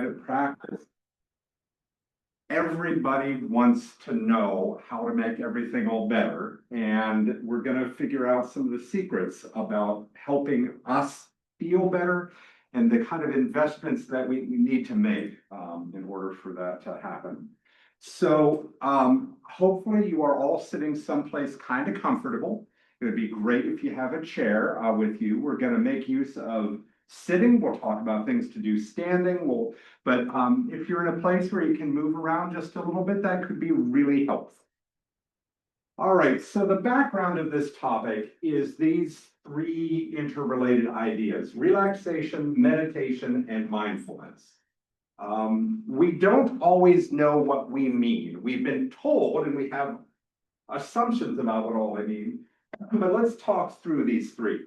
practice. Everybody wants to know how to make everything all better, and we're going to figure out some of the secrets about helping us feel better and the kind of investments that we need to make in order for that to happen. So hopefully you are all sitting someplace kind of comfortable. It would be great if you have a chair with you. We're going to make use of sitting. We'll talk about things to do standing. But if you're in a place where you can move around just a little bit, that could be really helpful. All right, so the background of this topic is these three interrelated ideas: relaxation, meditation, and mindfulness. We don't always know what we mean. We've been told, and we have assumptions about what all they mean, but let's talk through these three.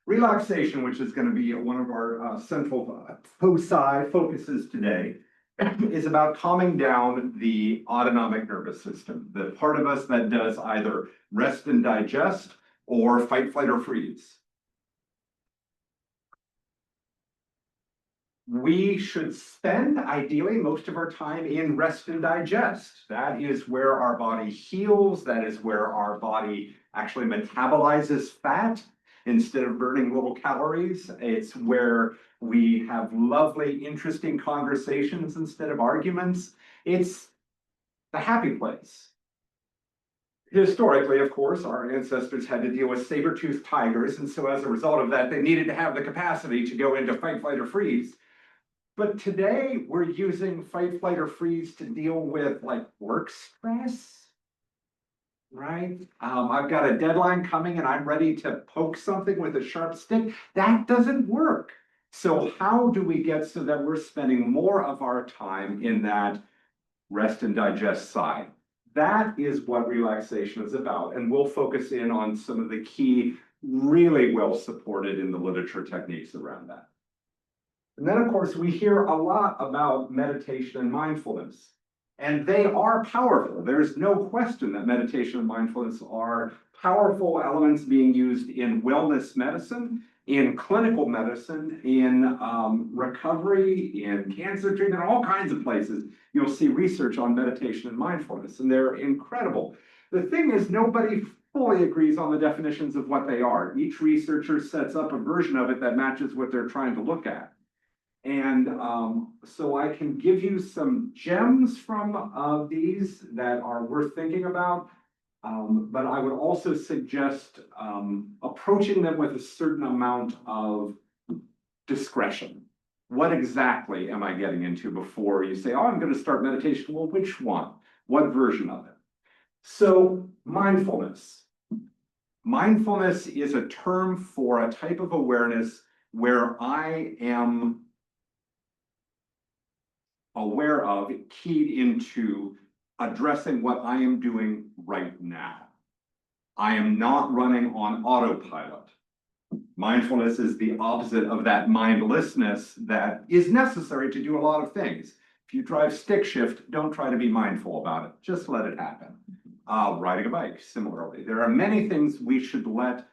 Relaxation, which is going to be one of our central focuses today, is about calming down the autonomic nervous system, the part of us that does either rest and digest or fight, flight, or freeze. We should spend, ideally, most of our time in rest and digest. That is where our body heals. That is where our body actually metabolizes fat instead of burning little calories. It's where we have lovely, interesting conversations instead of arguments. It's the happy place. Historically, of course, our ancestors had to deal with saber-toothed tigers, and so as a result of that, they needed to have the capacity to go into fight, flight, or freeze. But today, we're using fight, flight, or freeze to deal with like work stress, right? I've got a deadline coming and I'm ready to poke something with a sharp stick. That doesn't work. So how do we get so that we're spending more of our time in that rest and digest side? That is what relaxation is about. And we'll focus in on some of the key, really well supported in the literature techniques around that. And then, of course, we hear a lot about meditation and mindfulness, and they are powerful. There's no question that meditation and mindfulness are powerful elements being used in wellness medicine, in clinical medicine, in recovery, in cancer treatment, all kinds of places. You'll see research on meditation and mindfulness, and they're incredible. The thing is, nobody fully agrees on the definitions of what they are. Each researcher sets up a version of it that matches what they're trying to look at. And so I can give you some gems from these that are worth thinking about, but I would also suggest approaching them with a certain amount of discretion. What exactly am I getting into before you say, oh, I'm going to start meditation? Well, which one? What version of it? So mindfulness. Mindfulness is a term for a type of awareness where I am aware of, keyed into addressing what I am doing right now. I am not running on autopilot. Mindfulness is the opposite of that mindlessness that is necessary to do a lot of things. If you drive stick shift, don't try to be mindful about it. Just let it happen. Riding a bike, similarly. There are many things we should let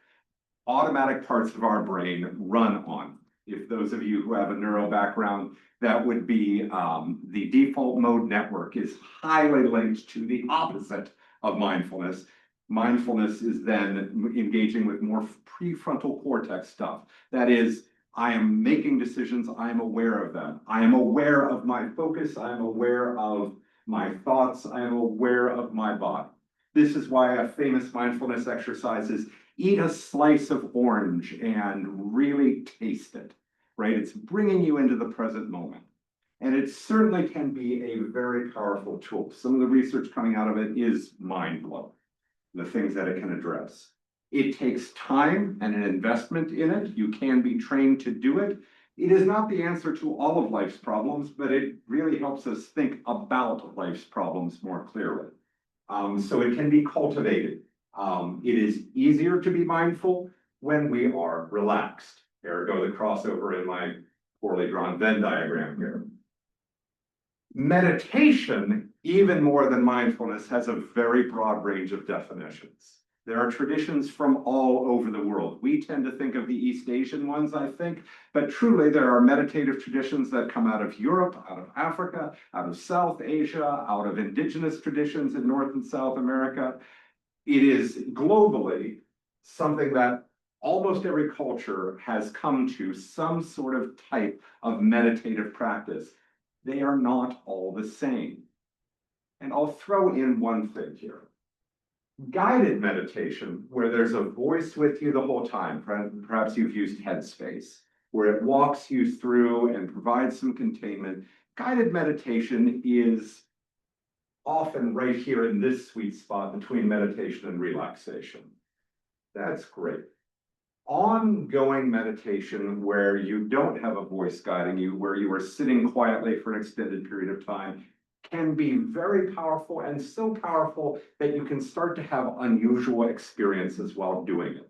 automatic parts of our brain run on. If those of you who have a neuro background, that would be the default mode network is highly linked to the opposite of mindfulness. Mindfulness is then engaging with more prefrontal cortex stuff. That is, I am making decisions, I am aware of them. I am aware of my focus, I am aware of my thoughts, I am aware of my body. This is why a famous mindfulness exercise is eat a slice of orange and really taste it. Right? It's bringing you into the present moment. And it certainly can be a very powerful tool. Some of the research coming out of it is mind-blowing, the things that it can address. It takes time and an investment in it. You can be trained to do it. It is not the answer to all of life's problems, but it really helps us think about life's problems more clearly. So it can be cultivated. It is easier to be mindful when we are relaxed. Ergo, the crossover in my poorly drawn Venn diagram here. Meditation, even more than mindfulness, has a very broad range of definitions. There are traditions from all over the world. We tend to think of the East Asian ones, I think, but truly there are meditative traditions that come out of Europe, out of Africa, out of South Asia, out of indigenous traditions in North and South America. It is globally something that almost every culture has come to some sort of type of meditative practice. They are not all the same. And I'll throw in one thing here. Guided meditation, where there's a voice with you the whole time, perhaps you've used headspace, where it walks you through and provides some containment. Guided meditation is often right here in this sweet spot between meditation and relaxation. That's great. Ongoing meditation, where you don't have a voice guiding you, where you are sitting quietly for an extended period of time, can be very powerful, and so powerful that you can start to have unusual experiences while doing it.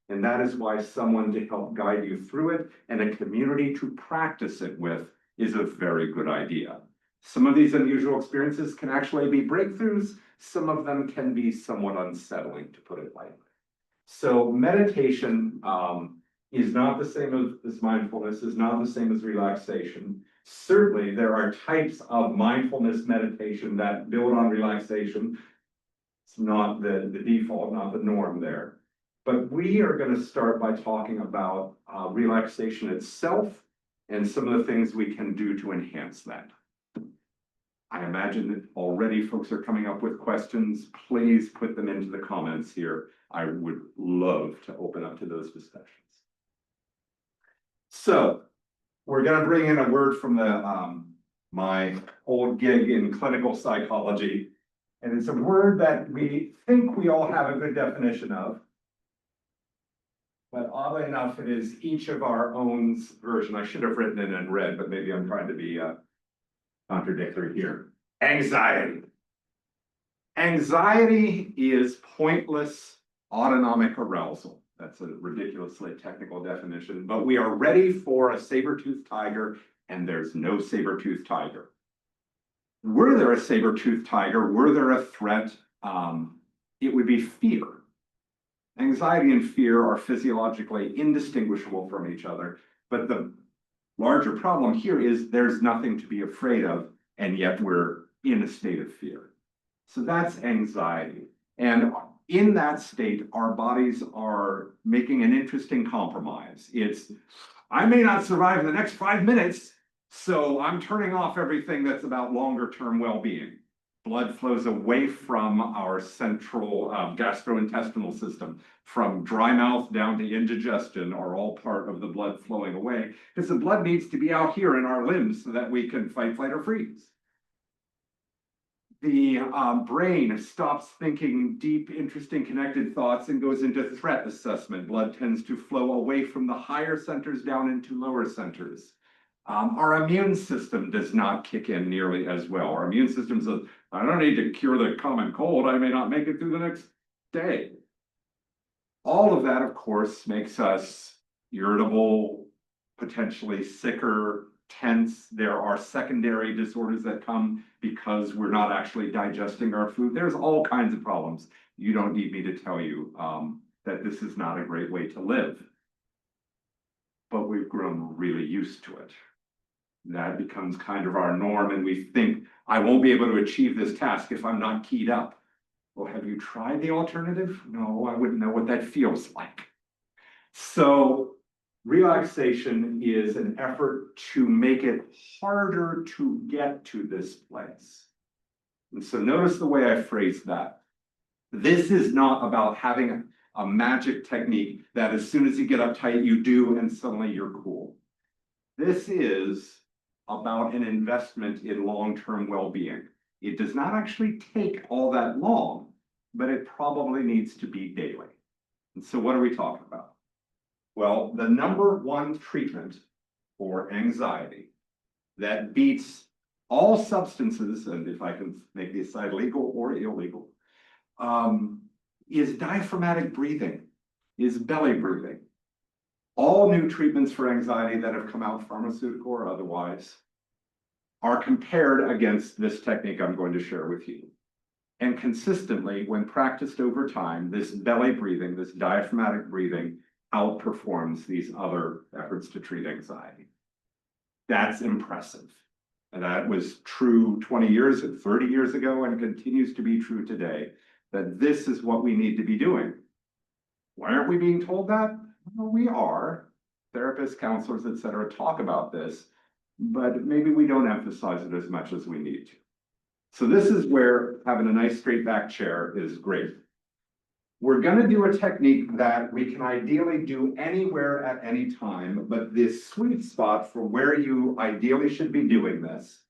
And that is why someone to help guide you through it and a community to practice it with is a very good idea. Some of these unusual experiences can actually be breakthroughs. Some of them can be somewhat unsettling, to put it lightly. So meditation is not the same as mindfulness, is not the same as relaxation. Certainly, there are types of mindfulness meditation that build on relaxation. It's not the default, not the norm there. But we are going to start by talking about relaxation itself and some of the things we can do to enhance that. I imagine that already folks are coming up with questions. Please put them into the comments here. I would love to open up to those discussions. So, we're going to bring in a word from my old gig in clinical psychology, and it's a word that we think we all have a good definition of, but oddly enough, it is each of our own version. I should have written it in red, but maybe I'm trying to be contradictory here. Anxiety. Anxiety is pointless autonomic arousal. That's a ridiculously technical definition, but we are ready for a saber-toothed tiger, and there's no saber-toothed tiger. Were there a saber-toothed tiger, were there a threat, it would be fear. Anxiety and fear are physiologically indistinguishable from each other, but the larger problem here is there's nothing to be afraid of, and yet we're in a state of fear. So that's anxiety. And in that state, our bodies are making an interesting compromise. It's, I may not survive the next 5 minutes, so I'm turning off everything that's about longer-term well-being. Blood flows away from our central gastrointestinal system, from dry mouth down to indigestion are all part of the blood flowing away, because the blood needs to be out here in our limbs so that we can fight, flight, or freeze. The brain stops thinking deep, interesting, connected thoughts and goes into threat assessment. Blood tends to flow away from the higher centers down into lower centers. Our immune system does not kick in nearly as well. Our immune system says, I don't need to cure the common cold. I may not make it through the next day. All of that, of course, makes us irritable, potentially sicker, tense. There are secondary disorders that come because we're not actually digesting our food. There's all kinds of problems. You don't need me to tell you that this is not a great way to live. But we've grown really used to it. That becomes kind of our norm, and we think, I won't be able to achieve this task if I'm not keyed up. Well, have you tried the alternative? No, I wouldn't know what that feels like. So relaxation is an effort to make it harder to get to this place. And so notice the way I phrase that. This is not about having a magic technique that as soon as you get uptight, you do, and suddenly you're cool. This is about an investment in long-term well-being. It does not actually take all that long, but it probably needs to be daily. And so what are we talking about? Well, the #1 treatment for anxiety that beats all substances, and if I can make the aside legal or illegal, is diaphragmatic breathing, is belly breathing. All new treatments for anxiety that have come out, pharmaceutical or otherwise, are compared against this technique I'm going to share with you. And consistently, when practiced over time, this belly breathing, this diaphragmatic breathing outperforms these other efforts to treat anxiety. That's impressive. And that was true 20 years, 30 years ago, and continues to be true today, that this is what we need to be doing. Why aren't we being told that? Well, we are. Therapists, counselors, et cetera, talk about this, but maybe we don't emphasize it as much as we need to. So this is where having a nice straight back chair is great. We're going to do a technique that we can ideally do anywhere at any time, but this sweet spot for where you ideally should be doing this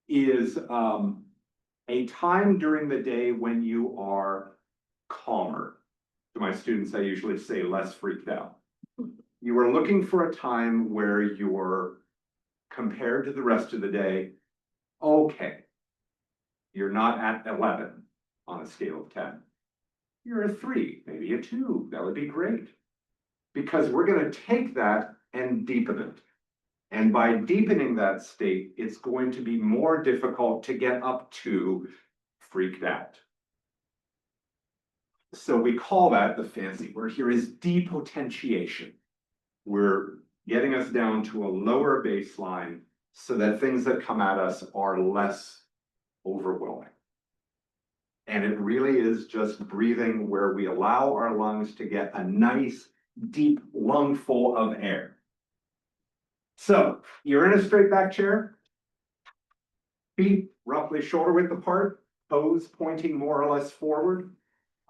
is a time during the day when you are calmer. To my students, I usually say less freaked out. You are looking for a time where you're, compared to the rest of the day, okay. You're not at 11 on a scale of 10. You're a 3, maybe a 2. That would be great. Because we're going to take that and deepen it. And by deepening that state, it's going to be more difficult to get up to freaked out. So we call that, the fancy word here is depotentiation. We're getting us down to a lower baseline so that things that come at us are less overwhelming. And it really is just breathing where we allow our lungs to get a nice, deep lungful of air. So you're in a straight back chair, feet roughly shoulder width apart, toes pointing more or less forward.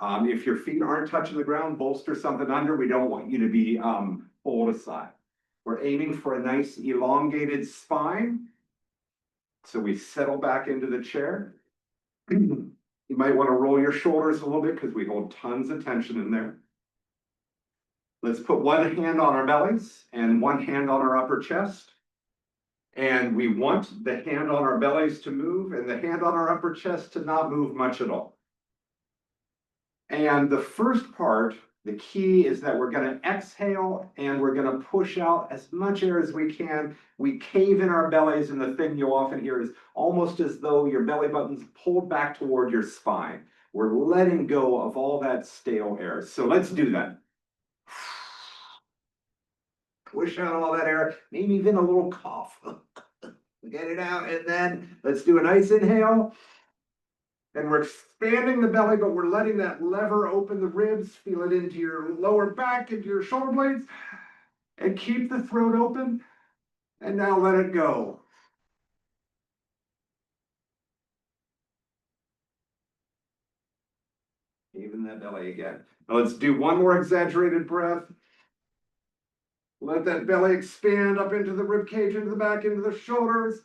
If your feet aren't touching the ground, bolster something under. We don't want you to be pulled aside. We're aiming for a nice elongated spine. So we settle back into the chair. You might want to roll your shoulders a little bit because we hold tons of tension in there. Let's put one hand on our bellies and one hand on our upper chest. And we want the hand on our bellies to move and the hand on our upper chest to not move much at all. And the first part, the key is that we're going to exhale and we're going to push out as much air as we can. We cave in our bellies, and the thing you'll often hear is almost as though your belly button's pulled back toward your spine. We're letting go of all that stale air. So let's do that. Push out all that air, maybe even a little cough. Get it out, and then let's do a nice inhale. And we're expanding the belly, but we're letting that lever open the ribs, feel it into your lower back, into your shoulder blades, and keep the throat open. And now let it go. Even that belly again. Now let's do one more exaggerated breath. Let that belly expand up into the rib cage, into the back, into the shoulders.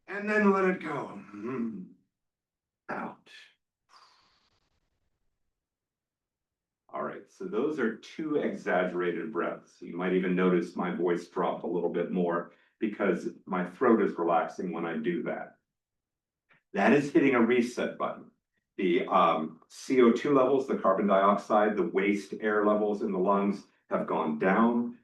And then let it go. Out. All right, so those are 2 exaggerated breaths. You might even notice my voice drop a little bit more because my throat is relaxing when I do that. That is hitting a reset button. The CO2 levels, the carbon dioxide, the waste air levels in the lungs have gone down.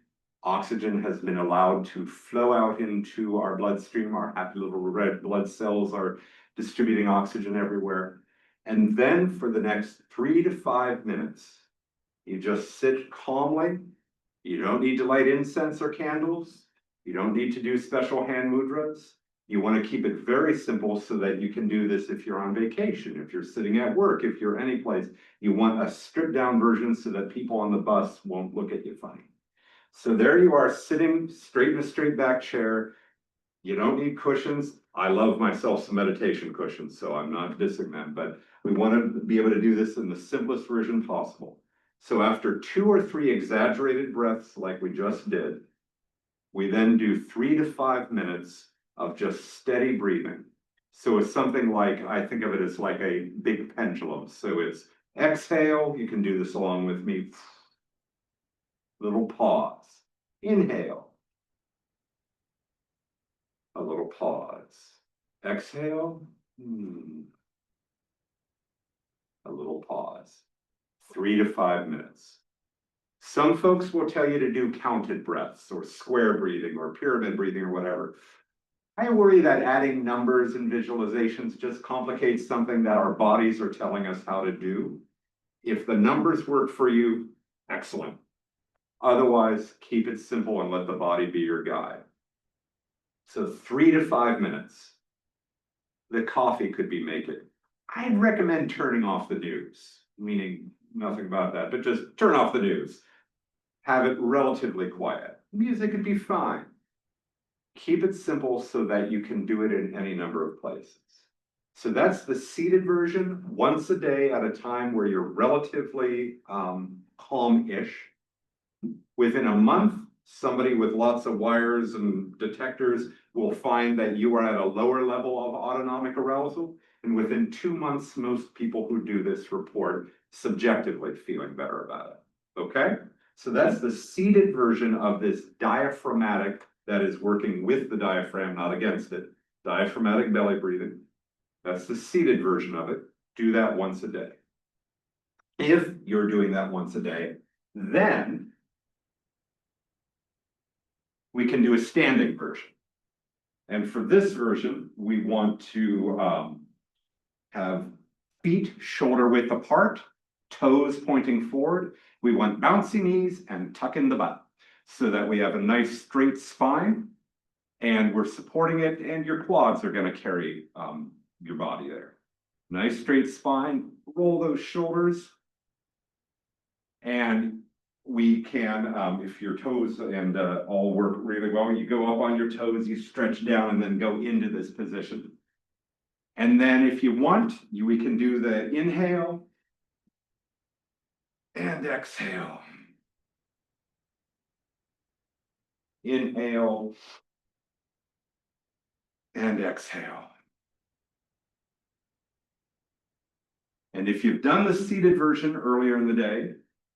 Oxygen has been allowed to flow out into our bloodstream. Our happy little red blood cells are distributing oxygen everywhere. And then for the next 3 to 5 minutes, you just sit calmly. You don't need to light incense or candles. You don't need to do special hand mudras. You want to keep it very simple so that you can do this if you're on vacation, if you're sitting at work, if you're any place. You want a stripped down version so that people on the bus won't look at you funny. So there you are, sitting straight in a straight back chair. You don't need cushions. I love myself some meditation cushions, so I'm not dissing them, but we want to be able to do this in the simplest version possible. So after 2 or 3 exaggerated breaths like we just did, we then do 3 to 5 minutes of just steady breathing. So it's something like, I think of it as like a big pendulum. So it's exhale, you can do this along with me. Little pause, inhale, a little pause, exhale, a little pause, 3 to 5 minutes. Some folks will tell you to do counted breaths or square breathing or pyramid breathing or whatever. I worry that adding numbers and visualizations just complicates something that our bodies are telling us how to do. If the numbers work for you, excellent. Otherwise, keep it simple and let the body be your guide. So 3 to 5 minutes. The coffee could be making. I'd recommend turning off the news, meaning nothing about that, but just turn off the news. Have it relatively quiet. Music could be fine. Keep it simple so that you can do it in any number of places. So that's the seated version, once a day at a time where you're relatively calm-ish. Within a month, somebody with lots of wires and detectors will find that you are at a lower level of autonomic arousal. And within 2 months, most people who do this report subjectively feeling better about it. Okay? So that's the seated version of this diaphragmatic that is working with the diaphragm, not against it. Diaphragmatic belly breathing. That's the seated version of it. Do that once a day. If you're doing that once a day, then we can do a standing version. And for this version, we want to have feet shoulder width apart, toes pointing forward. We want bouncy knees and tuck in the butt so that we have a nice straight spine and we're supporting it, and your quads are going to carry your body there. Nice straight spine, roll those shoulders. And we can, if your toes and all work really well, you go up on your toes, you stretch down and then go into this position. And then if you want, we can do the inhale and exhale. Inhale and exhale. And if you've done the seated version earlier in the day,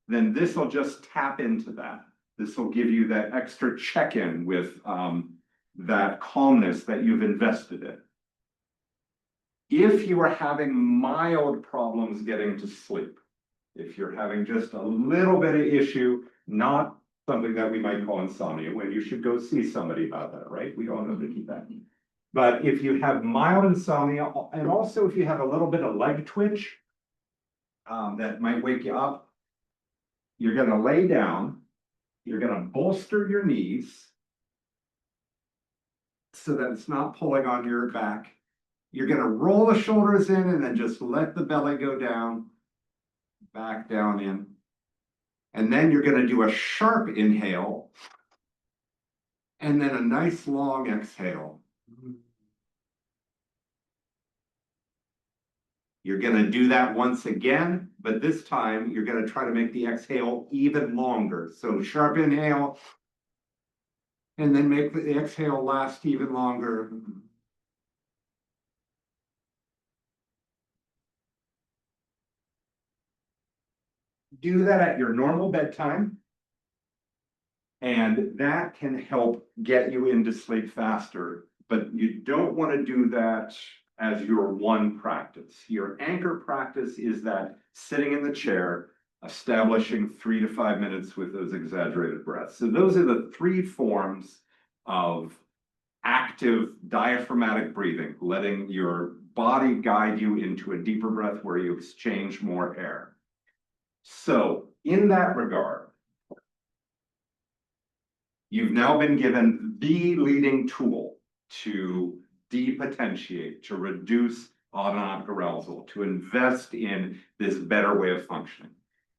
then this will just tap into that. This will give you that extra check-in with that calmness that you've invested in. If you are having mild problems getting to sleep, if you're having just a little bit of issue, not something that we might call insomnia, when you should go see somebody about that, right? We all know to keep that. But if you have mild insomnia, and also if you have a little bit of leg twitch that might wake you up, you're going to lay down, you're going to bolster your knees so that it's not pulling on your back. You're going to roll the shoulders in and then just let the belly go down, back down in. And then you're going to do a sharp inhale and then a nice long exhale. You're going to do that once again, but this time you're going to try to make the exhale even longer. So sharp inhale, and then make the exhale last even longer. Do that at your normal bedtime, and that can help get you into sleep faster, but you don't want to do that as your one practice. Your anchor practice is that sitting in the chair, establishing 3 to 5 minutes with those exaggerated breaths. So those are the 3 forms of active diaphragmatic breathing, letting your body guide you into a deeper breath where you exchange more air. So in that regard, you've now been given the leading tool to depotentiate, to reduce autonomic arousal, to invest in this better way of functioning.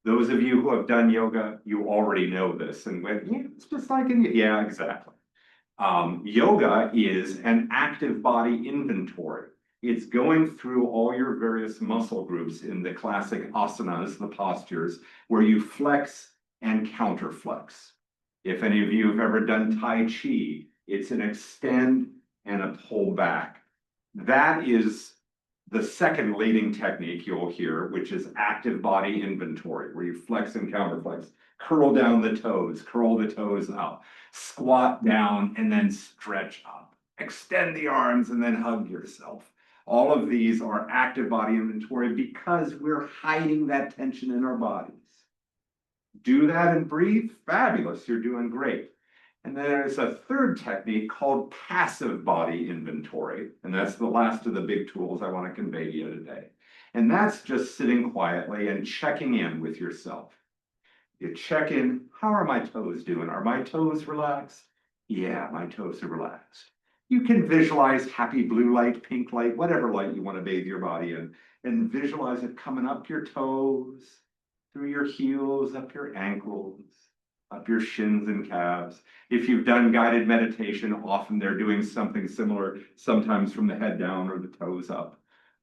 Those of you who have done yoga, you already know this and went, yeah, it's just like in, yeah, exactly. Yoga is an active body inventory. It's going through all your various muscle groups in the classic asanas, the postures, where you flex and counterflex. If any of you have ever done Tai Chi, it's an extend and a pull back. That is the second leading technique you'll hear, which is active body inventory, where you flex and counterflex. Curl down the toes, curl the toes up, squat down and then stretch up. Extend the arms and then hug yourself. All of these are active body inventory because we're hiding that tension in our bodies. Do that and breathe, fabulous, you're doing great. And then there's a third technique called passive body inventory. And that's the last of the big tools I want to convey to you today. And that's just sitting quietly and checking in with yourself. You check in, how are my toes doing? Are my toes relaxed? Yeah, my toes are relaxed. You can visualize happy blue light, pink light, whatever light you want to bathe your body in, and visualize it coming up your toes, through your heels, up your ankles, up your shins and calves. If you've done guided meditation, often they're doing something similar, sometimes from the head down or the toes up.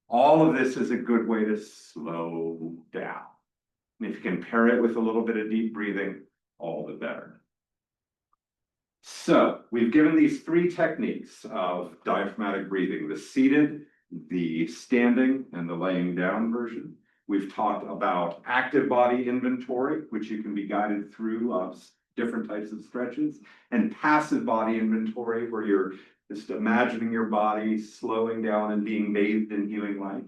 All of this is a good way to slow down. And if you can pair it with a little bit of deep breathing, all the better. So we've given these three techniques of diaphragmatic breathing, the seated, the standing, and the laying down version. We've talked about active body inventory, which you can be guided through different types of stretches, and passive body inventory, where you're just imagining your body slowing down and being bathed in healing light.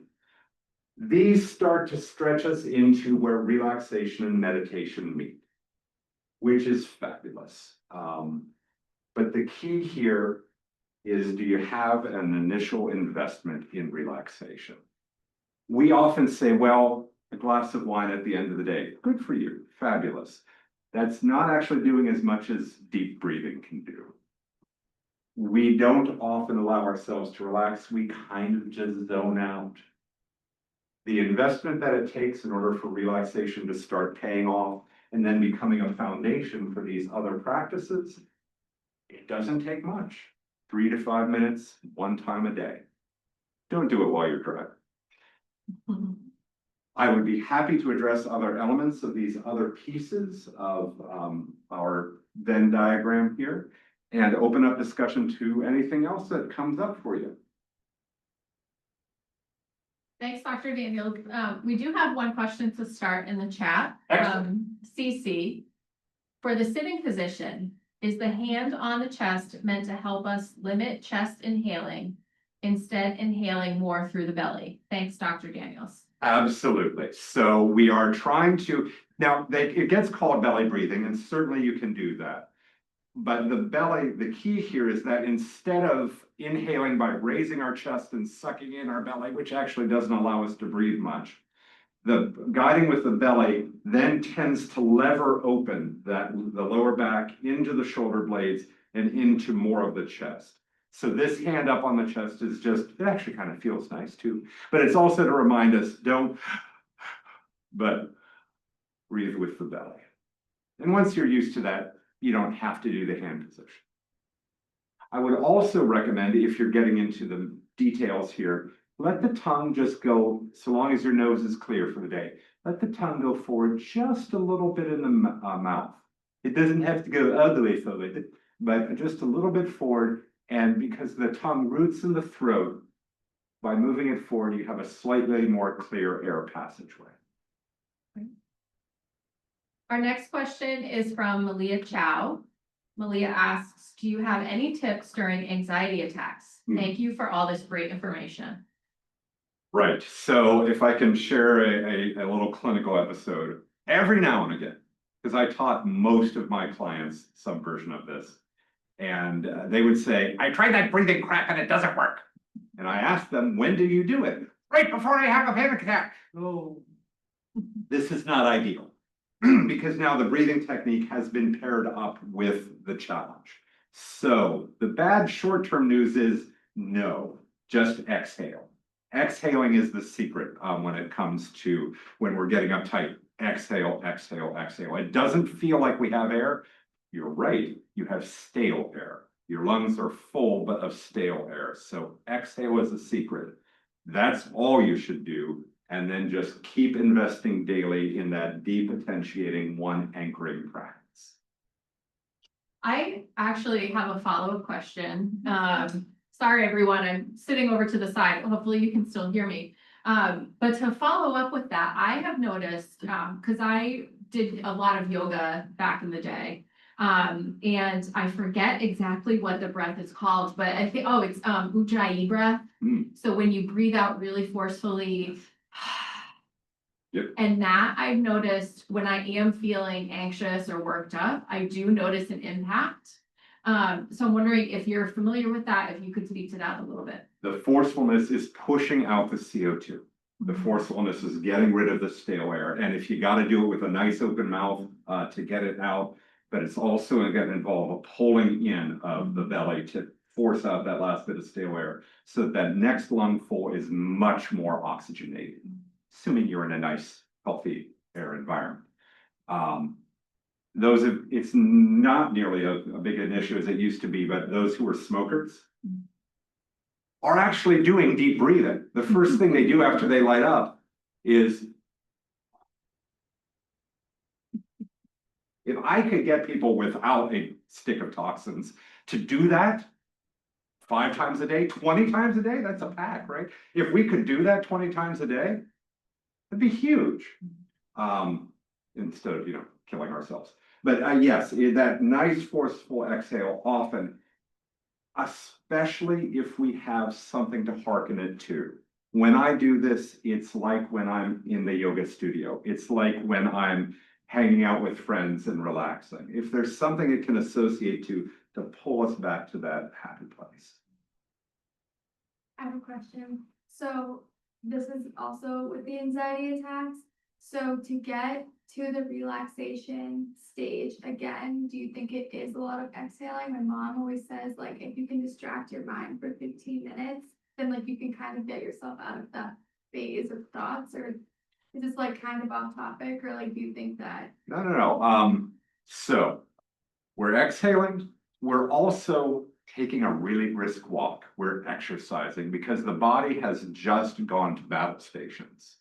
These start to stretch us into where relaxation and meditation meet, which is fabulous. But the key here is, do you have an initial investment in relaxation? We often say, well, a glass of wine at the end of the day, good for you, fabulous. That's not actually doing as much as deep breathing can do. We don't often allow ourselves to relax. We kind of just zone out. The investment that it takes in order for relaxation to start paying off and then becoming a foundation for these other practices, it doesn't take much. 3 to 5 minutes, one time a day. Don't do it while you're driving. I would be happy to address other elements of these other pieces of our Venn diagram here and open up discussion to anything else that comes up for you. Thanks, Dr. Daniels. We do have one question to start in the chat. CC, for the sitting position, is the hand on the chest meant to help us limit chest inhaling, instead inhaling more through the belly? Thanks, Dr. Daniels. Absolutely. So we are trying to, now it gets called belly breathing, and certainly you can do that. But the belly, the key here is that instead of inhaling by raising our chest and sucking in our belly, which actually doesn't allow us to breathe much, the guiding with the belly then tends to lever open the lower back into the shoulder blades and into more of the chest. So this hand up on the chest is just, it actually kind of feels nice too, but it's also to remind us, don't, but breathe with the belly. And once you're used to that, you don't have to do the hand position. I would also recommend, if you're getting into the details here, let the tongue just go, so long as your nose is clear for the day, let the tongue go forward just a little bit in the mouth. It doesn't have to go all the way forward, but just a little bit forward. And because the tongue roots in the throat, by moving it forward, you have a slightly more clear air passageway. Our next question is from Malia Chow. Malia asks, do you have any tips during anxiety attacks? Thank you for all this great information. Right. So if I can share a little clinical episode every now and again, because I taught most of my clients some version of this. And they would say, I tried that breathing crap and it doesn't work. And I asked them, when do you do it? Right before I have a panic attack. Oh, this is not ideal. Because now the breathing technique has been paired up with the challenge. So the bad short-term news is no, just exhale. Exhaling is the secret when it comes to when we're getting uptight. Exhale, exhale, exhale. It doesn't feel like we have air. You're right, you have stale air. Your lungs are full, but of stale air. So exhale is the secret. That's all you should do. And then just keep investing daily in that deep potentiating one anchoring practice. I actually have a follow-up question. Sorry, everyone, I'm sitting over to the side. Hopefully you can still hear me. But to follow up with that, I have noticed, because I did a lot of yoga back in the day, and I forget exactly what the breath is called, but I think, it's Ujjayi breath. So when you breathe out really forcefully, yep. And that I've noticed when I am feeling anxious or worked up, I do notice an impact. So I'm wondering if you're familiar with that, if you could speak to that a little bit. The forcefulness is pushing out the CO2. The forcefulness is getting rid of the stale air. And if you got to do it with a nice open mouth to get it out, but it's also going to involve a pulling in of the belly to force out that last bit of stale air so that that next lungful is much more oxygenated, assuming you're in a nice, healthy air environment. It's not nearly a big an issue as it used to be, but those who are smokers are actually doing deep breathing. The first thing they do after they light up is, if I could get people without a stick of toxins to do that 5 times a day, 20 times a day, that's a pack, right? If we could do that 20 times a day, it'd be huge. Instead of, killing ourselves. But yes, that nice forceful exhale often, especially if we have something to hearken it to. When I do this, it's like when I'm in the yoga studio. It's like when I'm hanging out with friends and relaxing. If there's something it can associate to pull us back to that happy place. I have a question. So this is also with the anxiety attacks. So to get to the relaxation stage again, do you think it is a lot of exhaling? My mom always says, like, if you can distract your mind for 15 minutes, then like you can kind of get yourself out of that phase of thoughts. Or is this like kind of off topic, or like do you think that? No. So we're exhaling. We're also taking a really brisk walk. We're exercising because the body has just gone to battle stations.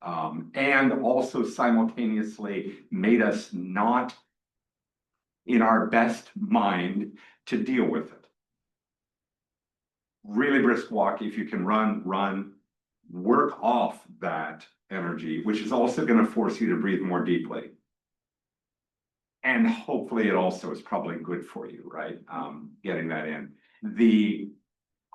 And also simultaneously made us not in our best mind to deal with it. Really brisk walk. If you can run, work off that energy, which is also going to force you to breathe more deeply. And hopefully it also is probably good for you, right? Getting that in.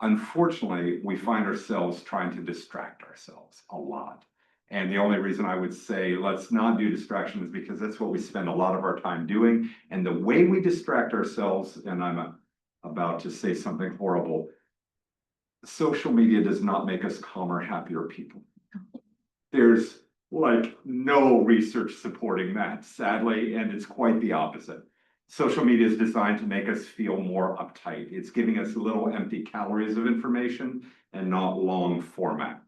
Unfortunately, we find ourselves trying to distract ourselves a lot. And the only reason I would say let's not do distraction is because that's what we spend a lot of our time doing. And the way we distract ourselves, and I'm about to say something horrible, social media does not make us calmer, happier people. There's like no research supporting that, sadly, and it's quite the opposite. Social media is designed to make us feel more uptight. It's giving us little empty calories of information and not long format.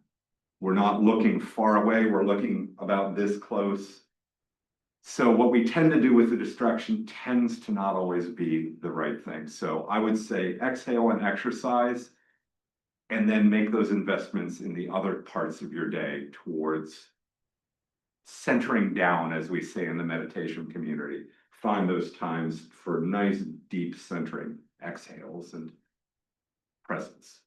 We're not looking far away, we're looking about this close. So what we tend to do with the distraction tends to not always be the right thing. So I would say exhale and exercise, and then make those investments in the other parts of your day towards centering down, as we say in the meditation community. Find those times for nice, deep centering exhales and presence.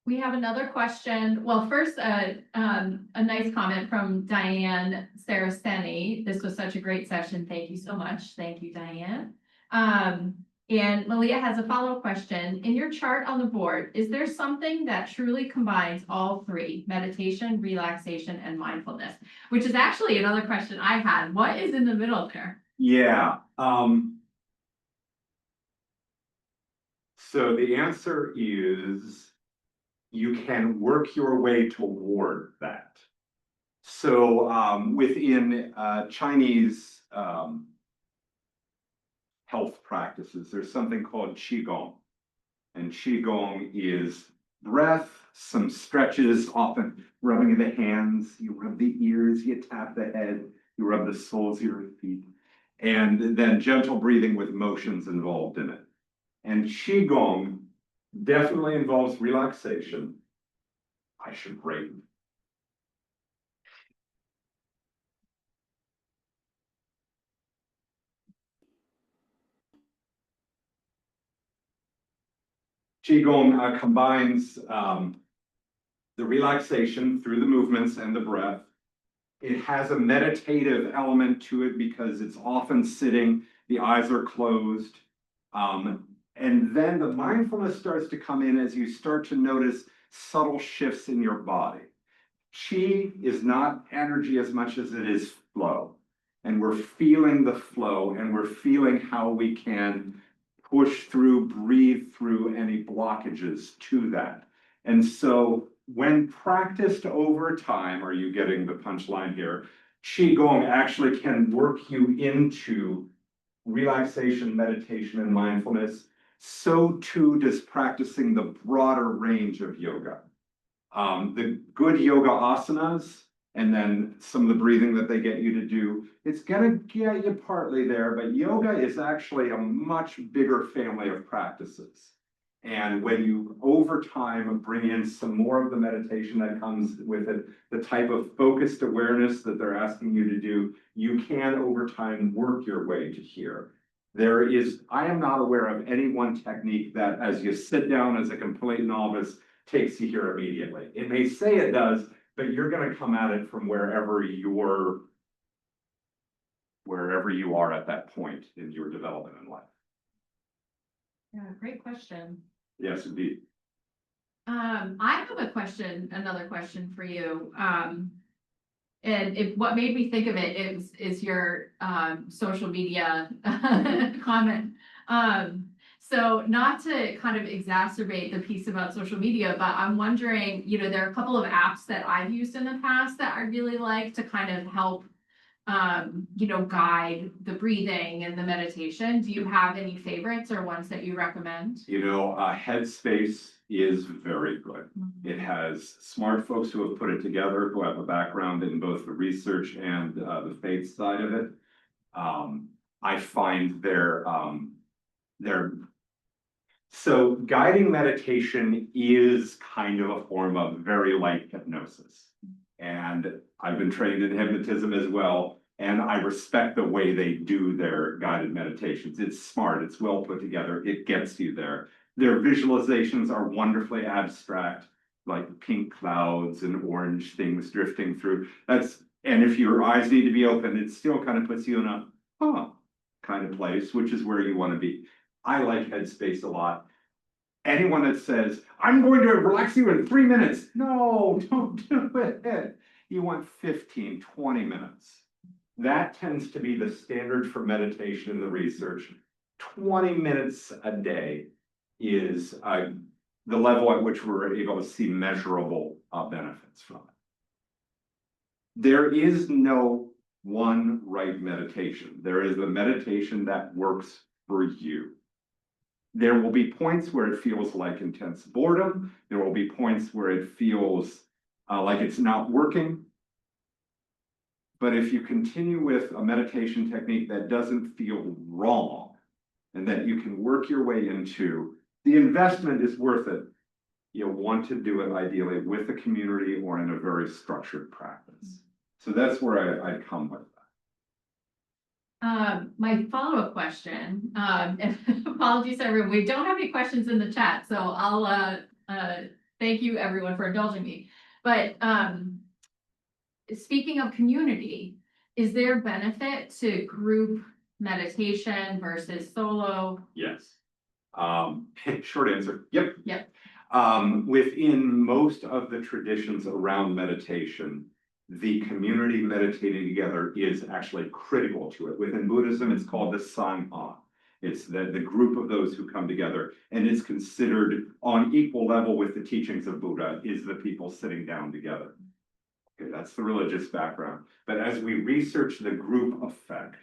We have another question. Well, first, a nice comment from Diane Saraceni. This was such a great session. Thank you so much. Thank you, Diane. And Malia has a follow-up question. In your chart on the board, is there something that truly combines all three, meditation, relaxation, and mindfulness? Which is actually another question I had. What is in the middle there? Yeah. So the answer is you can work your way toward that. So within Chinese health practices, there's something called Qigong. And Qigong is breath, some stretches, often rubbing of the hands, you rub the ears, you tap the head, you rub the soles of your feet, and then gentle breathing with motions involved in it. And Qigong definitely involves relaxation. I should rate. Qigong combines the relaxation through the movements and the breath. It has a meditative element to it because it's often sitting, the eyes are closed. And then the mindfulness starts to come in as you start to notice subtle shifts in your body. Qi is not energy as much as it is flow. and we're feeling the flow, and we're feeling how we can push through, breathe through any blockages to that. And so when practiced over time, are you getting the punchline here? Qigong actually can work you into relaxation, meditation, and mindfulness. So too does practicing the broader range of yoga. The good yoga asanas, and then some of the breathing that they get you to do, it's gonna get you partly there, but yoga is actually a much bigger family of practices. And when you, over time, bring in some more of the meditation that comes with it, the type of focused awareness that they're asking you to do, you can, over time, work your way to here. I am not aware of any one technique that, as you sit down as a complete novice, takes you here immediately. It may say it does, but you're gonna come at it from wherever you are at that point in your development in life. Yeah, great question. Yes, indeed. I have a question, another question for you. And what made me think of it is your social media comment. So not to kind of exacerbate the piece about social media, but I'm wondering, there are a couple of apps that I've used in the past that I really like to kind of help guide the breathing and the meditation. Do you have any favorites or ones that you recommend? Headspace is very good. It has smart folks who have put it together, who have a background in both the research and the faith side of it. I find so guiding meditation is kind of a form of very light hypnosis. And I've been trained in hypnotism as well, and I respect the way they do their guided meditations. It's smart, it's well put together, it gets you there. Their visualizations are wonderfully abstract, like pink clouds and orange things drifting through. And if your eyes need to be open, it still kind of puts you in a kind of place, which is where you want to be. I like Headspace a lot. Anyone that says, I'm going to relax you in 3 minutes. No, don't do it. You want 15, 20 minutes. That tends to be the standard for meditation in the research. 20 minutes a day is the level at which we're able to see measurable benefits from it. There is no one right meditation. There is a meditation that works for you. There will be points where it feels like intense boredom. There will be points where it feels like it's not working. But if you continue with a meditation technique that doesn't feel wrong and that you can work your way into, the investment is worth it. You'll want to do it ideally with a community or in a very structured practice. So that's where I'd come with that. My follow-up question, and apologies everyone, we don't have any questions in the chat, so I'll thank you everyone for indulging me. But speaking of community, is there benefit to group meditation versus solo? Yes. Short answer, yep. Yep. Within most of the traditions around meditation, the community meditating together is actually critical to it. Within Buddhism, it's called the Sangha. It's the group of those who come together, and it's considered on equal level with the teachings of Buddha is the people sitting down together. Okay, that's the religious background. But as we research the group effect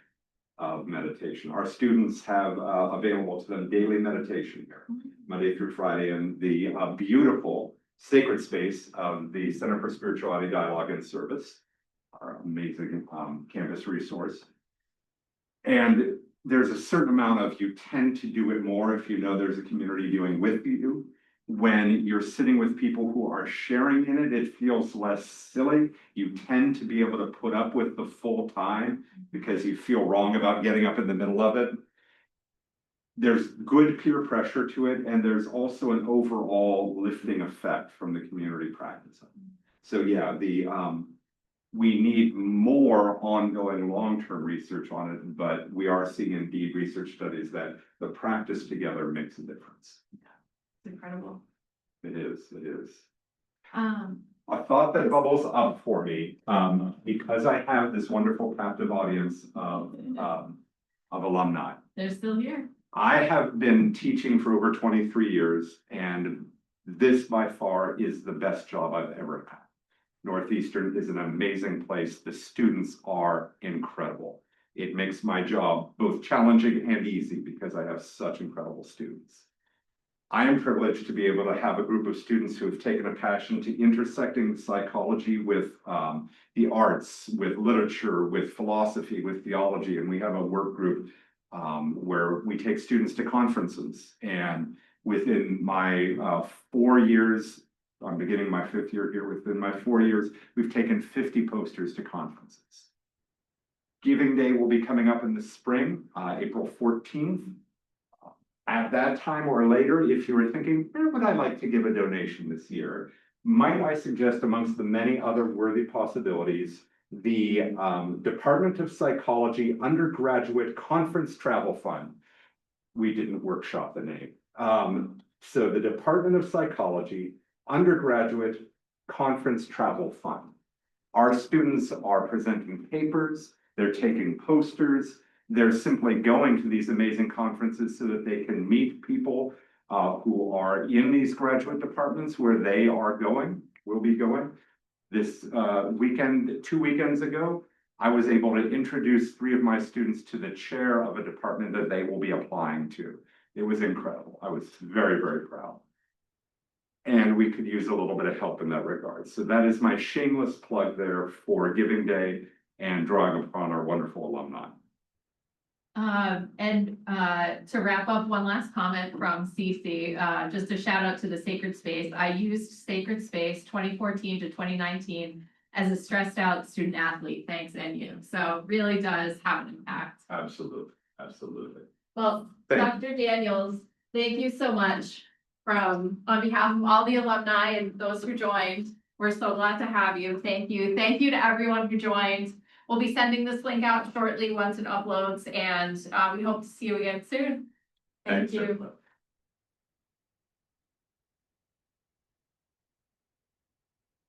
of meditation, our students have available to them daily meditation here, Monday through Friday, in the beautiful sacred space of the Center for Spirituality, Dialogue, and Service, our amazing campus resource. And there's a certain amount of, you tend to do it more if you know there's a community doing with you. When you're sitting with people who are sharing in it, it feels less silly. You tend to be able to put up with the full time because you feel wrong about getting up in the middle of it. There's good peer pressure to it, and there's also an overall lifting effect from the community practice. So yeah, we need more ongoing long-term research on it, but we are seeing indeed research studies that the practice together makes a difference. It's incredible. It is, it is. A thought that bubbles up for me, because I have this wonderful captive audience of alumni. They're still here. I have been teaching for over 23 years, and this by far is the best job I've ever had. Northeastern is an amazing place. The students are incredible. It makes my job both challenging and easy because I have such incredible students. I am privileged to be able to have a group of students who have taken a passion to intersecting psychology with the arts, with literature, with philosophy, with theology, and we have a work group where we take students to conferences. And within my 4 years, I'm beginning my 5th year here, within my 4 years, we've taken 50 posters to conferences. Giving Day will be coming up in the spring, April 14th. At that time or later, if you were thinking, where would I like to give a donation this year? Might I suggest, amongst the many other worthy possibilities, the Department of Psychology Undergraduate Conference Travel Fund. We didn't workshop the name. So the Department of Psychology Undergraduate Conference Travel Fund. Our students are presenting papers, they're taking posters, they're simply going to these amazing conferences so that they can meet people who are in these graduate departments where they are going, will be going. This weekend, 2 weekends ago, I was able to introduce 3 of my students to the chair of a department that they will be applying to. It was incredible. I was very, very proud. And we could use a little bit of help in that regard. So that is my shameless plug there for Giving Day and drawing upon our wonderful alumni. To wrap up, one last comment from Cece, just a shout out to the Sacred Space. I used Sacred Space 2014 to 2019 as a stressed out student athlete, thanks NU. So really does have an impact. Absolutely, absolutely. Well, Dr. Daniels, thank you so much on behalf of all the alumni and those who joined. We're so glad to have you. Thank you. Thank you to everyone who joined. We'll be sending this link out shortly once it uploads, and we hope to see you again soon. Thank you.